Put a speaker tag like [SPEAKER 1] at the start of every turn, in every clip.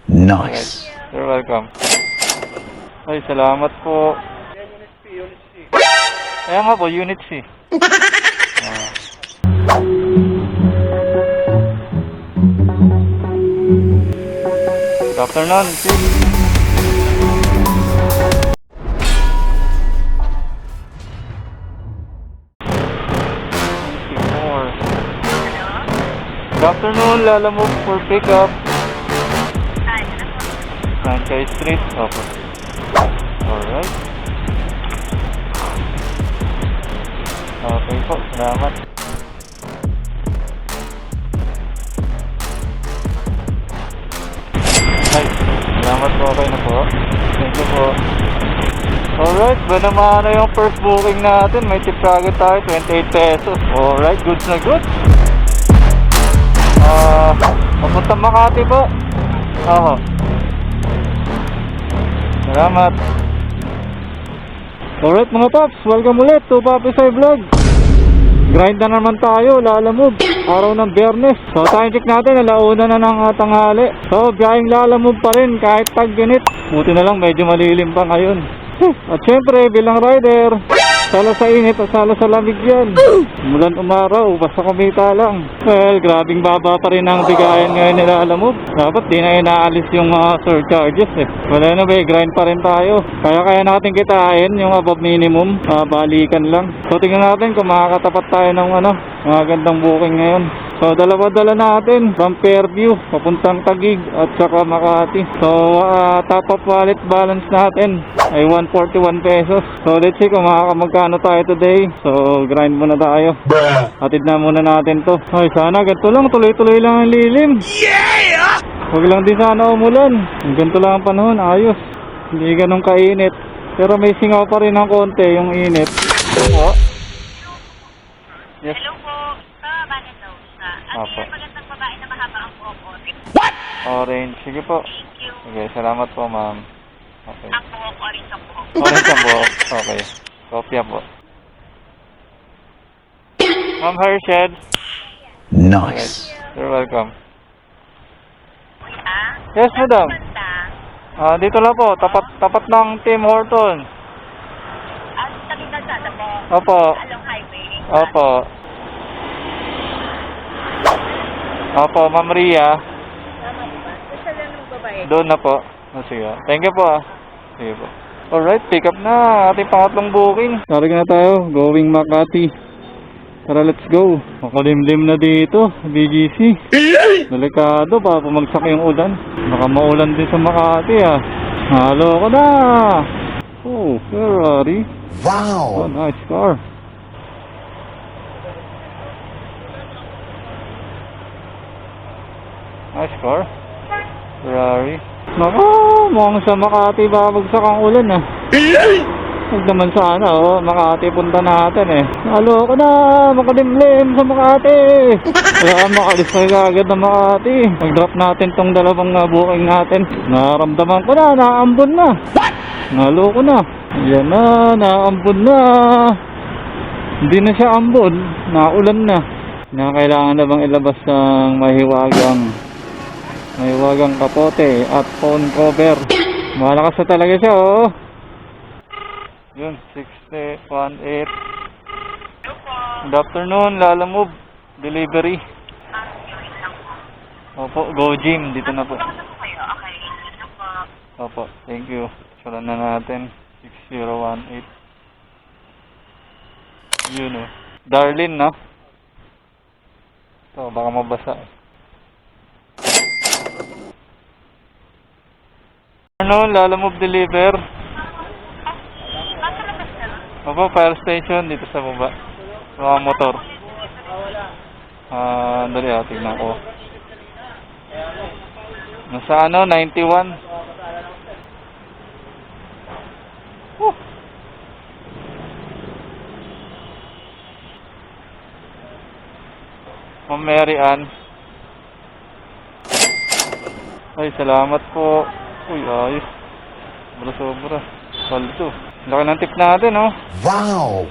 [SPEAKER 1] Nice.
[SPEAKER 2] You're welcome. Ay, salamat po. Kaya nga po, Unit C. Good afternoon, Chief. Good afternoon, lalamove for pickup. Franchise Street. Opo. Alright. Okay po, salamat. Ay, salamat po, okay na po. Thank you po. Alright, ba naman na yung first booking natin? May tip kagad tayo, 28 pesos. Alright, goods na goods. Papunta Makati po. Oo. Salamat. Alright mga paps, welcome ulit to Papi Sai Vlog. Grind na naman tayo, lalamove. Araw ng Biyernes. So time check natin, alauna na ng tanghali. So biyaheng lalamove pa rin kahit tag-init. Buti na lang medyo malilim pa ngayon. At syempre bilang rider, sala sa init at sala sa lamig yan. Mulan umaraw, basta kumita lang. Well, grabing baba pa rin ang bigayan ngayon nila lalamove. Dapat di na inaalis yung surcharges eh. Wala na ba, grind pa rin tayo. Kaya natin kitain yung above minimum. Balikan lang. So tingnan natin kung makakatapat tayo ng mga gandang booking ngayon. So dalawa-dala natin from Fairview papuntang Taguig at saka Makati. So top up wallet balance natin ay 141 pesos. So let's see kung makakamagkano tayo today. So grind muna tayo. Hatid na muna natin to. Ay sana ganito lang, tuloy-tuloy lang ang lilim. Yeah! Huwag lang din sana umulan. Ganito lang ang panahon, ayos. Hindi ganun kainit. Pero may singaw pa rin ng konti yung init. Oh. Yes.
[SPEAKER 3] Hello po. Ano yung magandang babae na mahaba ang buhok?
[SPEAKER 2] What? Orange. Sige po.
[SPEAKER 3] Thank you.
[SPEAKER 2] Okay, salamat po ma'am. Okay.
[SPEAKER 3] Ang buhok, orange ang buhok.
[SPEAKER 2] Orange ang buhok. Okay. Kopya po. Ma'am Hershad.
[SPEAKER 1] Nice.
[SPEAKER 2] You're welcome.
[SPEAKER 3] Kuya?
[SPEAKER 2] Yes, madam.
[SPEAKER 3] Banda?
[SPEAKER 2] Dito lang po. Tapat ng Tim Horton.
[SPEAKER 3] Tabi kalsada po?
[SPEAKER 2] Opo.
[SPEAKER 3] Along highway?
[SPEAKER 2] Opo. Opo, Ma'am Ria.
[SPEAKER 3] Tama ba? Basta lang ng babae.
[SPEAKER 2] Doon na po. Sige. Thank you po. Sige po. Alright, pick up na ating pangatlong booking. Sarag na tayo. Going Makati. Tara, let's go. Makulimlim na dito. BGC. Delikado pa pumagsak yung ulan. Baka maulan din sa Makati ah. Halo ko na. Oh, Ferrari.
[SPEAKER 1] Wow.
[SPEAKER 2] Oh, nice car. Nice car. Ferrari. Naku, mukhang sa Makati babagsak ang ulan ah. Huwag naman sana Makati punta natin eh. Halo ko na, makalimlim sa Makati. Kaya makalis na agad na Makati. Mag-drop natin tong dalawang booking natin. Naramdaman ko na, naambon na. Halo ko na. Yan na, naambon na. Hindi na siya ambon, naulan na. Kailangan na bang ilabas ng mahiwagang kapote at phone cover. Malakas na talaga siya Yun, 6018. Good afternoon, lalamove delivery. Opo, Go Gym, dito na po.
[SPEAKER 3] Okay, ito po.
[SPEAKER 2] Opo, thank you. Sulan na natin 6018. Yun Darlene no? Ito, baka mabasa lalamove deliver. Opo, fire station dito sa baba. Mga motor. Dali tignan ko. Nasa 91. Ma'am Mary Ann. Ay, salamat po. Uy, ayos. Sobra. Saldo. Laki ng tip natin,
[SPEAKER 1] Wow.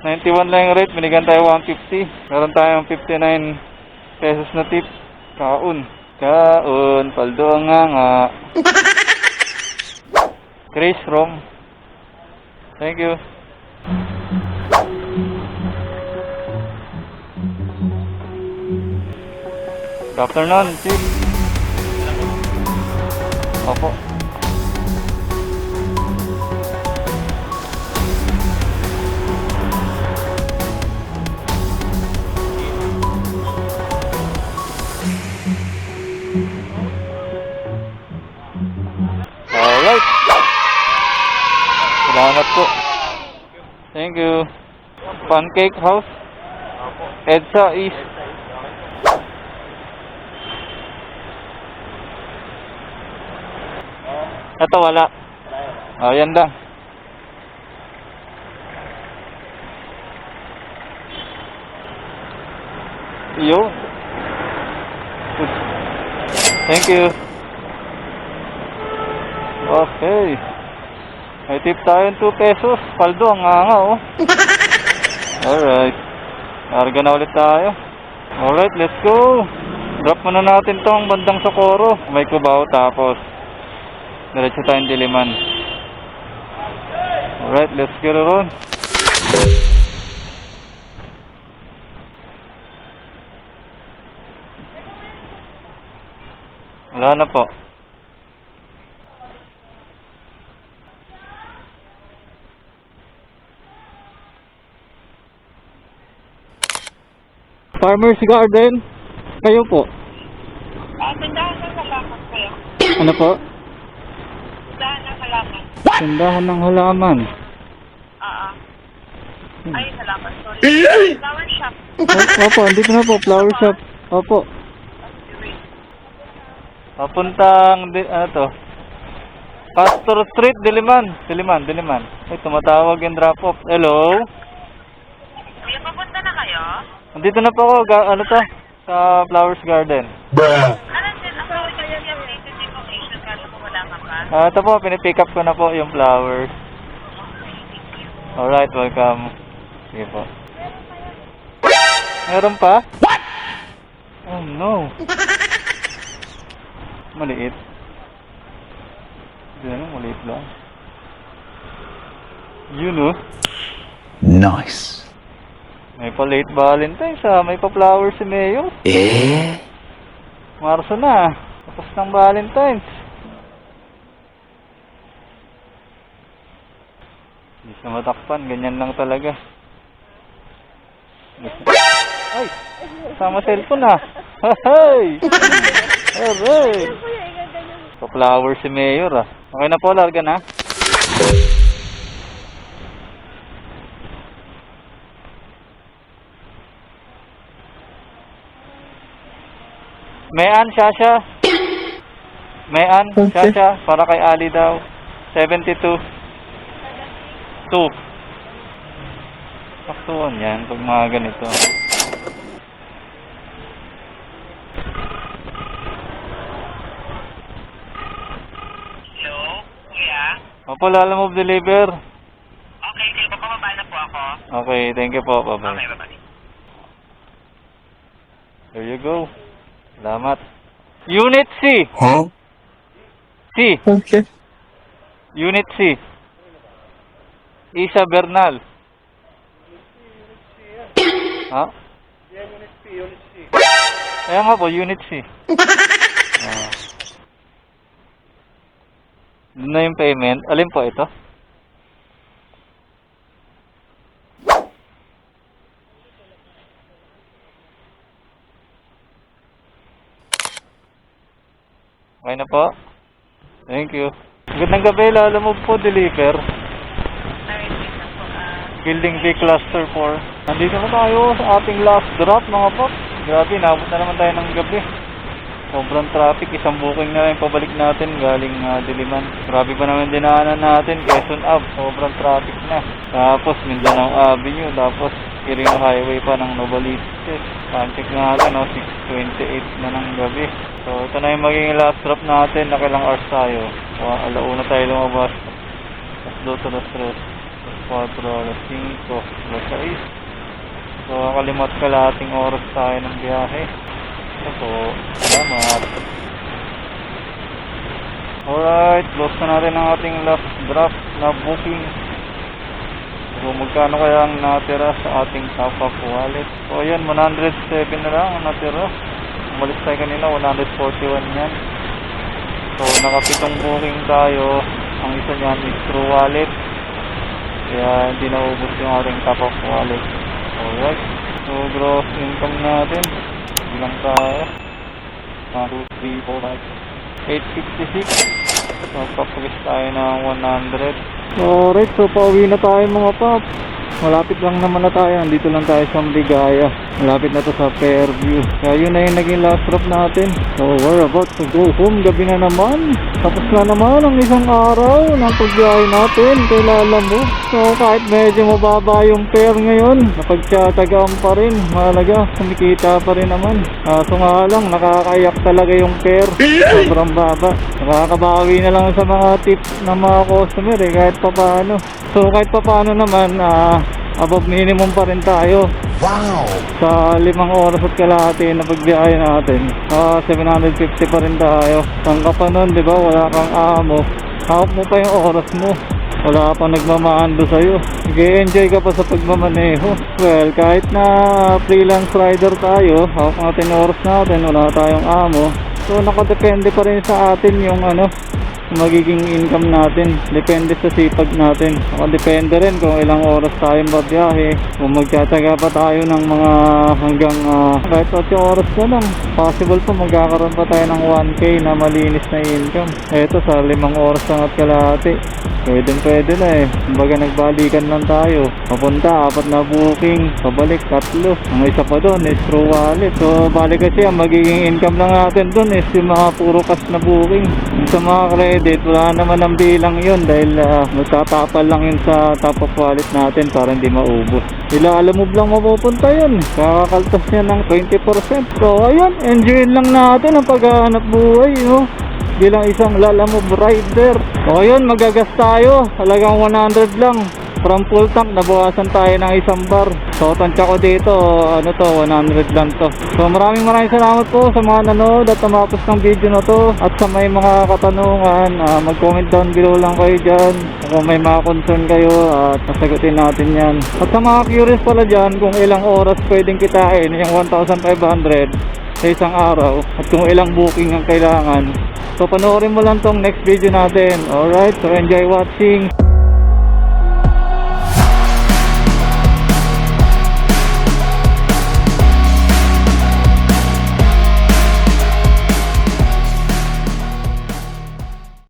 [SPEAKER 2] 91 lang yung rate. Binigyan tayo 150. Meron tayong 59 pesos na tip. Kaun. Kaon, paldo ang nga. Chris from. Thank you. Good afternoon, Chief. Opo. Alright. Salamat po. Thank you. Pancake House. EDSA East. Ito wala. Oh, yan lang. Yun. Thank you. Okay. May tip tayo ng 2 pesos. Paldo ang nga oh. Alright. Karga na ulit tayo. Alright, let's go. Drop muna natin tong bandang Socorro. May Cubao tapos diretso tayong Diliman. Alright, let's get it on. Wala na po. Farmer's Garden. Kayo po.
[SPEAKER 3] Tindahan ng halaman kayo.
[SPEAKER 2] Ano po?
[SPEAKER 3] Tindahan ng halaman.
[SPEAKER 2] Tindahan ng halaman.
[SPEAKER 3] Oo. Ay, halaman. Sorry. Flower shop.
[SPEAKER 2] Opo, andito na po. Flower shop. Opo. Papuntang, ano to? Pastor Street, Diliman. Diliman. Ay, tumatawag yung drop off. Hello?
[SPEAKER 3] Kuya, papunta na kayo?
[SPEAKER 2] Andito na po ako. Ano to? Sa Flowers Garden.
[SPEAKER 1] Bruh.
[SPEAKER 3] Ano din, ako yung updated information kasi kung wala ka pa.
[SPEAKER 2] Ito po, pinipick up ko na po yung flowers. Alright, welcome. Sige po. Meron pa? What? Oh no. Maliit. Hindi na, maliit lang. Yun oh.
[SPEAKER 1] Nice.
[SPEAKER 2] May pa late Valentine's ah. May pa flowers si Mayo. Marso na. Tapos ng Valentine's. Hindi siya matakpan. Ganyan lang talaga. Ay! Sama cellphone ah. Hey! Alright! Pa-flower si Mayor ah. Okay na po, larga na. Mayan, Shasha. Mayan, Shasha. Para kay Ali daw. 72. 2. Saktuan yan pag mga ganito.
[SPEAKER 3] Hello, kuya?
[SPEAKER 2] Opo, Lala Move Deliver.
[SPEAKER 3] Okay, sige po, pababa na po ako.
[SPEAKER 2] Okay, thank you po.
[SPEAKER 3] Okay,
[SPEAKER 2] Bye-bye.
[SPEAKER 3] bye-bye.
[SPEAKER 2] There you go. Salamat. Unit C.
[SPEAKER 1] Huh?
[SPEAKER 2] C.
[SPEAKER 1] Okay.
[SPEAKER 2] Unit C. Isa Bernal. Ha? Unit C. Kaya nga po, Unit C. Doon na yung payment. Alin po ito? Okay na po. Thank you. Magandang gabi, Lala Move po, deliver. Building B Cluster 4. Nandito na tayo sa ating last drop mga pops. Grabe, nabot na naman tayo ng gabi. Sobrang traffic, isang booking na lang pabalik natin galing Diliman. Grabe pa naman dinaanan natin, Quezon Ave, sobrang traffic na. Tapos Mindanao Avenue, tapos Quirino Highway pa ng Novaliches. Time-check natin, 6:28 na ng gabi. So ito na yung magiging last drop natin, nakilang hours tayo. Alauna tayo lumabas. Alas 2, alas 3, alas 4, alas 5, alas 6. So kalimot kalating oras tayo ng biyahe. Ito po. Salamat. Alright, close na natin ang ating last draft na booking. So, magkano kaya ang natira sa ating top up wallet? So, ayan, 107 na lang ang natira. Umalis tayo kanina, 141 yan. So, nakapitong booking tayo. Ang isa niyan is True Wallet. Kaya, hindi naubos yung ating top up wallet. Alright. So, gross income natin. Bilang tayo. 1, 2, 3, 4, 5. 856. So, kapagis tayo ng 100. Alright, so pauwi na tayo mga paps. Malapit lang naman na tayo. Andito lang tayo sa Ligaya. Malapit na to sa Fairview. Kaya yun na yung naging last drop natin. So we're about to go home. Gabi na naman. Tapos na naman ang isang araw ng pagbiyahe natin. Kailan mo. So kahit medyo mababa yung fare ngayon, napagtsatagaan pa rin. Mahalaga, kumikita pa rin naman. So nga lang, nakakaiyak talaga yung fare. Sobrang baba. Nakakabawi na lang sa mga tips ng mga customer kahit pa paano. So kahit pa paano naman, above minimum pa rin tayo.
[SPEAKER 1] Wow!
[SPEAKER 2] Sa 5 oras at kalahati na pagbiyahe natin, 750 pa rin tayo. Tangka pa nun, di ba? Wala kang amo. Hawak mo pa yung oras mo. Wala pa nagmamaando sa'yo. Nag-enjoy ka pa sa pagmamaneho. Well, kahit na freelance rider tayo, hawak natin yung oras natin, wala tayong amo. So nakadepende pa rin sa atin yung magiging income natin. Depende sa sipag natin. Depende rin kung ilang oras tayong babiyahe. Kung magtsatsaga pa tayo ng mga hanggang kahit 8 oras na lang, possible pa magkakaroon pa tayo ng 1K na malinis na income. Eto sa 5 oras lang at kalahati, pwede na eh. Kumbaga nagbalikan lang tayo. Papunta, 4 na booking. Pabalik, 3. Ang isa pa doon is True Wallet. So balik kasi ang magiging income lang natin doon is yung mga puro cash na booking. Yung sa mga credit, wala naman ang bilang yun dahil magtatapal lang yun sa top of wallet natin para hindi maubos. Ilalamove lang mapupunta yun. Kakakaltas niya ng 20%. So ayun, enjoyin lang natin ang paghahanap buhay, no? Bilang isang lalamove rider. So ayun, magagas tayo. Talagang 100 lang. From full tank, nabawasan tayo ng 1 bar. So tansya ko dito, 100 lang to. So maraming salamat po sa mga nanood at tumapos ng video na to. At sa may mga katanungan, mag-comment down below lang kayo dyan. Kung may mga concern kayo, at nasagutin natin yan. At sa mga curious pala dyan, kung ilang oras pwedeng kitain yung 1,500 sa isang araw, at kung ilang booking ang kailangan, so panoorin mo lang tong next video natin. Alright, so enjoy watching.